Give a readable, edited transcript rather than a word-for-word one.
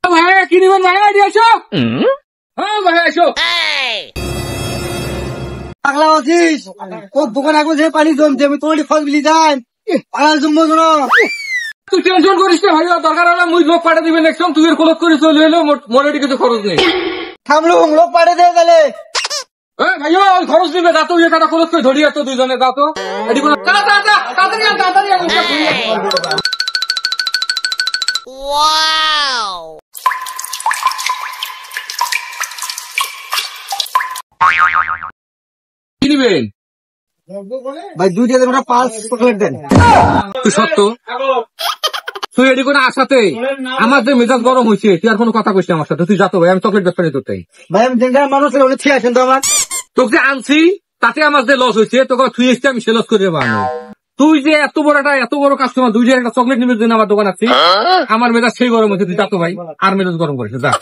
ভাই কি নিবেন ভাই এদিকে আসো। হ্যাঁ ভাই আসো। পাগলা আছিস? তোর দোকান এখন যে পানি জমছে, আমি তোমার খোঁজ বিলি যাই পাগল জমবো না। তুই টেনশন করিস না ভাই, দরকার হলে মুই লোক পাঠা দিবেন নেক্সট তুই এর কলক করে চলে এলো, মনে কিছু খরচ নেই। থামলু লোক পাঠিয়ে দিয়ে গেলে ভাই ওই খরচ দিবে, যা তো একটা খরচ করে ধরিয়ে তো দুজনে যা তো এটি কোনো তাড়াতাড়ি কি নিবেন ভাই 2 টাকা ওটা 5 চকলেট দেন। তুই সত্য তুই এটি কোনো আশাতে আমার যে মেজাজ গরম হয়েছে তুই আর কোনো কথা কইস না আমার সাথে, তুই যাতো ভাই আমি চকলেট ব্যবসা নিতে চাই। ভাই আমি জেঙ্গার মানুষ ওটা ঠিক আছেন তো আমার। তোকে যে আনছি তাতে আমার যে লস হয়েছে তোকে তুই এসে আমি সে লস করে বানো। তুই যে এত বড় কাস্টমার 2 টাকা একটা চকলেট নিবে জন্য আমার দোকান আছে, আমার মেজাজ সেই গরম হয়েছে, তুই যাতো ভাই আর মেজাজ গরম করিস যা।